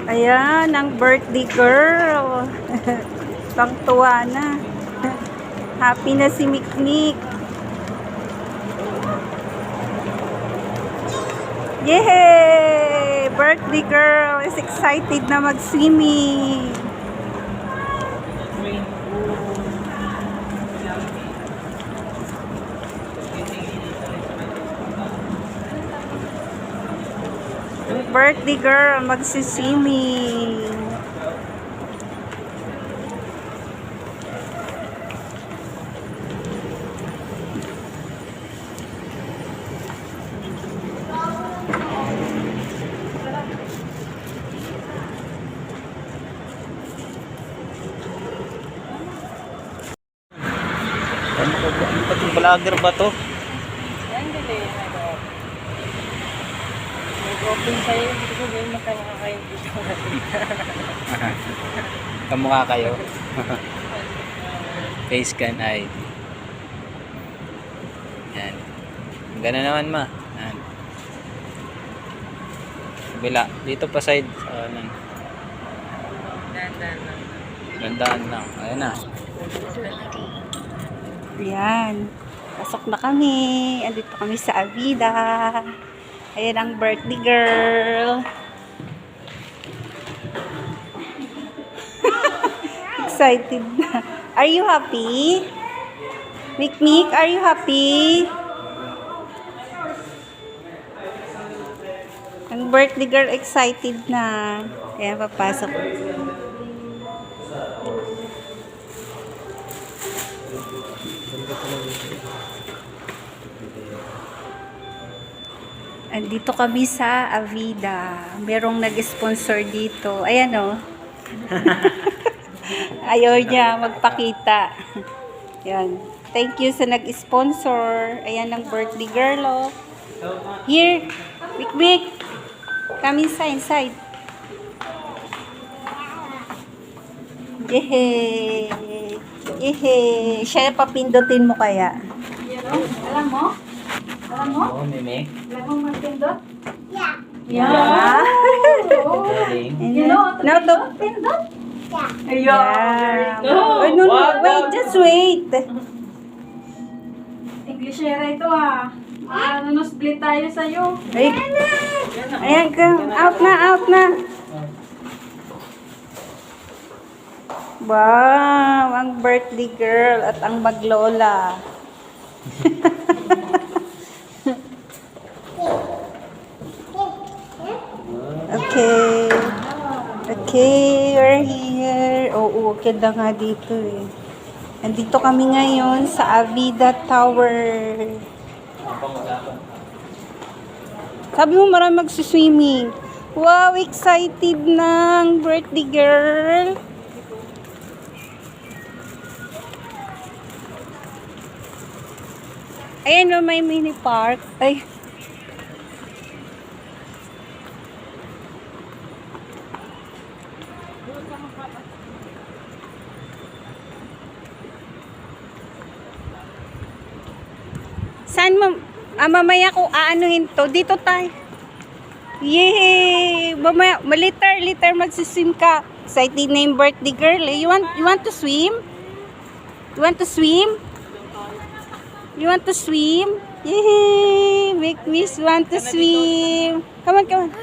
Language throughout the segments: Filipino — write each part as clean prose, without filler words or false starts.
Ayan, ang birthday girl. Pangtuwa na. Happy na si Mikmik. Yay! Birthday girl is excited na mag-swimming. Birthday girl mag-swimming. Pati vlogger ba to? Hindi Mag-open sa'yo, hindi ko gawin makamukha kayo dito. Kamukha kayo. Face scan ID. Yan. Gano'n naman ma. Yan. Bila. Dito pa side. Dandan lang. Gandaan lang. Ayan na. Ayan. Pasok na kami. Andito kami sa Avida. Ayan ang birthday girl. Excited na. Are you happy? Mikmik, are you happy? Ang birthday girl excited na. Ayan, papasok. Andito kami sa Avida. Merong nag-sponsor dito. Ayan o. Ayaw niya magpakita. Ayan. Thank you sa nag-sponsor. Ayan ang birthday girl o. Here. Big. Come inside. Yehey. Yehey. Siya papindutin mo kaya. Alam mo? Oo, Meme. Alam mo magpindot? Yeah. Galing. You know how to pindot? Yeah. Oh, no, wait, just wait. Englishera ito split tayo sa'yo. Ay, ayan ka. Out na. Wow, ang birthday girl at ang maglola. Okay, we're here. Oo, okay na nga dito eh. Nandito kami ngayon sa Avida Tower. Sabi mo marami magsuswimming. Wow, excited ng birthday girl. Ayan, may mini park. Ay. Saan mo? Mamaya ko aanuhin to. Dito tayo. Yay! Mamaya, later magsiswim ka. Excited na yung birthday girl. You want to swim? You want to swim? You want to swim? Yay! Make Miss want to swim. Come on.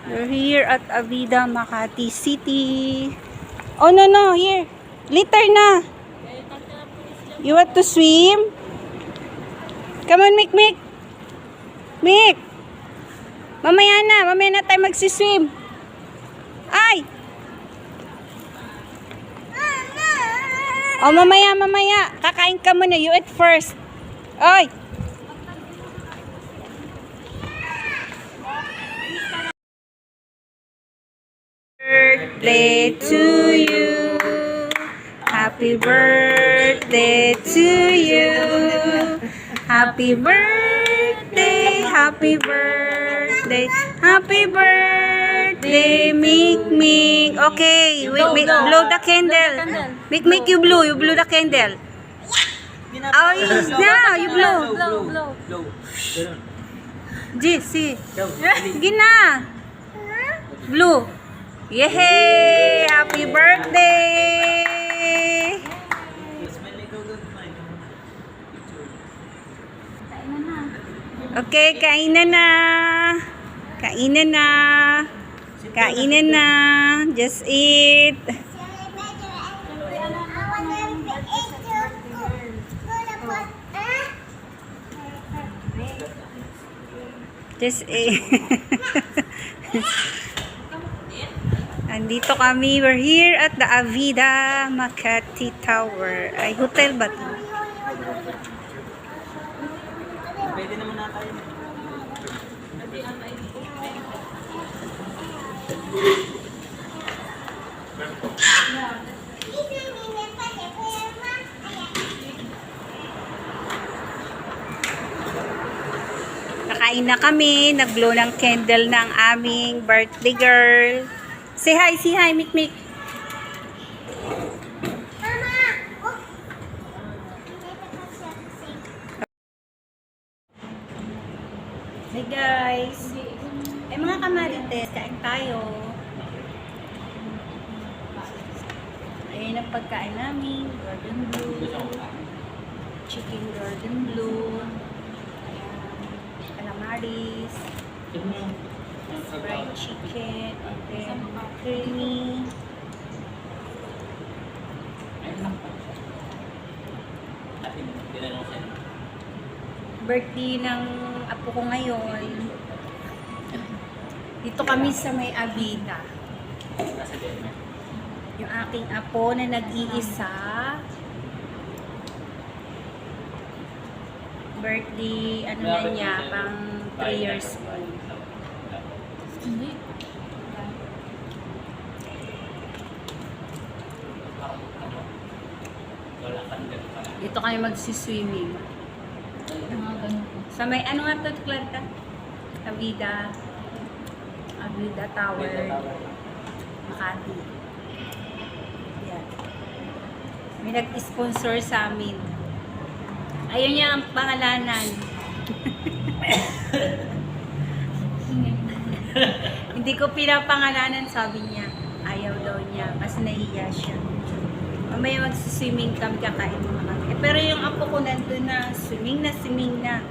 We're here at Avida, Makati City. Oh, no. Here. Later na. You want to swim? Come on, Mick. Mick. Mamaya na tayo magsiswim. Ay! Oh, mamaya. Kakain ka muna. You eat first. Oy! Birthday to you. Happy birthday to you. Happy birthday. Happy birthday, Mikmik. Okay, wait, blow the candle. Mikmik, you blow the candle. Oh, now, you blow. Blow. G, see. Sige na. Blue. Yay! Happy birthday! Okay, kainan na. Kainan na. Kainan na. Just eat. Just eat. Andito kami. We're here at the Avida Makati Tower. Ay, hotel ba ito? Pwede naman na tayo. Nakain na kami. Nag-blow ng candle ng aming birthday girl. Say hi, Mikmik. Hey guys. Eh mga kamarites, kain tayo. Ayan ang pagkain namin. Garden blue. Chicken garden blue. Ayan. Calamaris. Fried chicken. And then creamy. Birthday ng apo ko ngayon. Dito kami sa may Avida. Yung aking apo na nag-iisa. Birthday, ano na niya, pang 3 years old. Hindi. Dito kami magsiswimming. Sa may, ano nga ito, Clarita? Avida Tower. Makati. Yan. May nag-sponsor sa amin. Ayun niya ang pangalanan. Hindi ko pinapangalanan, sabi niya. Ayaw daw niya kasi nahiya siya. Mamaya magsiswimming kami, kakain mo kami. Pero yung apo ko nandun na, swimming na.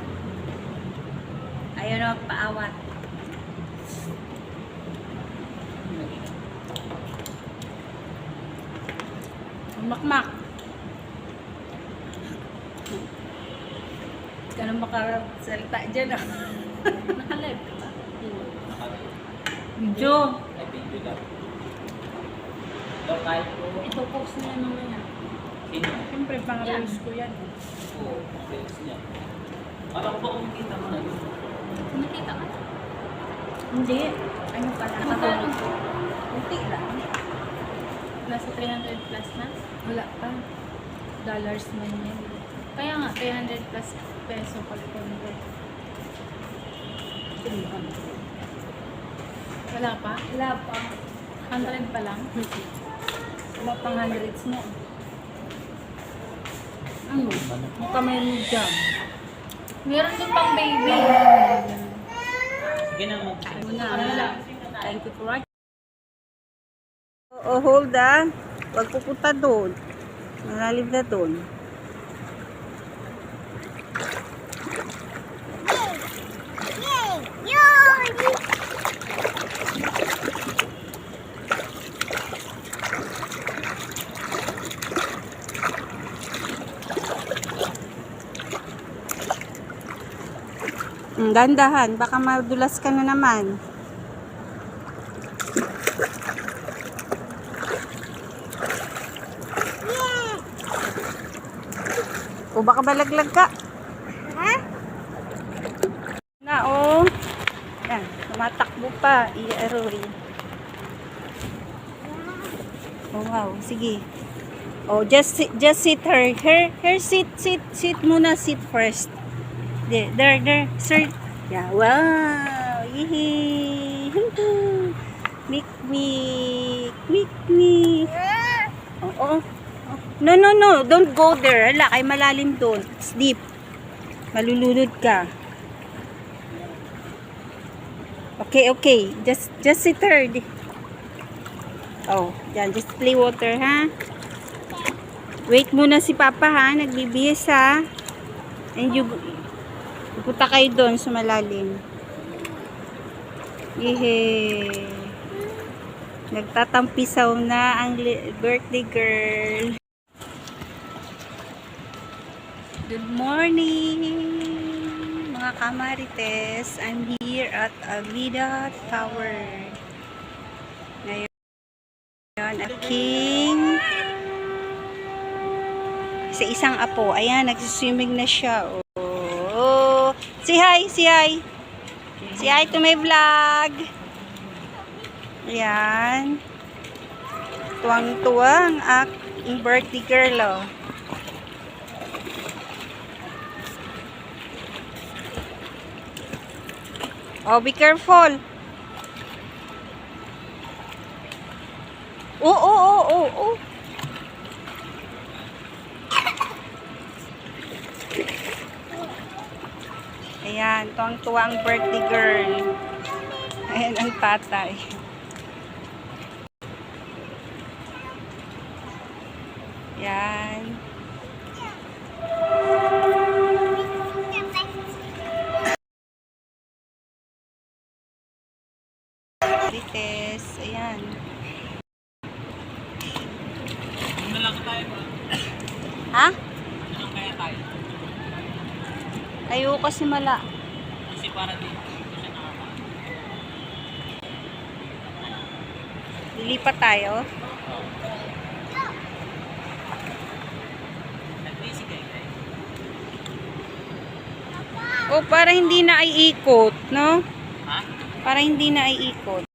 Ayaw na magpaawat. Makmak. Hindi ka na makasalita dyan ah. Naka-live ka ba? Video. Ay, video lang. Ito, kahit po. Ito, post na yan mamaya. Sino? Siyempre, pang-reels ko yan. Oo, friends niya. Parang ko ba kumikita mo na yun? Nakita ka? Hindi. Ano pala? Nakatulog. Unti lang. Nasa 300 plus na? Wala pa. Dollars man yan. Kaya nga, 300 plus peso pag convert. Wala pa? Wala pa. 100 pa lang? Wala pang hundreds mo. Ano? Mukha may jam. Meron doon pang baby. Sige na mo. Ano na? Thank you for watching. Oh, hold ah. Huwag pupunta doon. Malalim na doon. Gandahan, baka madulas ka na naman. O baka balaglag ka. Ha? Na oh. Yan, tumatakbo pa. I-aroy. Oh wow, sige. Oh, just sit her. Her sit muna, sit first. There, sir. Yeah, wow. Yee. Mik. Oh. No, no, no. Don't go there. Hala, ay malalim doon. It's deep. Malulunod ka. Okay, okay. Just sit there. Oh, yan. Just play water, ha? Wait muna si Papa, ha? Nagbibihis, ha? And pupunta kayo doon sa malalim. Yehey. Nagtatampisaw na ang birthday girl. Good morning, mga kamarites. I'm here at Avida Tower. Ngayon, aking sa isang apo. Ayan, nagsiswimming na siya. Oh, say hi, say hi. Say hi to my vlog. Ayan. Tuwang-tuwa ang aking birthday girl, oh. Oh, be careful. Oh. Ayan, tuwang-tuwa ang birthday girl. Ayan ang tatay. Ayan. Marites, ayan. Ano lang tayo ba? Ha? Ano lang kaya tayo? Ayoko kasi mala. Kasi para dito siya nakakaano. Lilipat tayo. Nag-busy kayo guys. O, para hindi na iikot, no? Ha? Para hindi na iikot.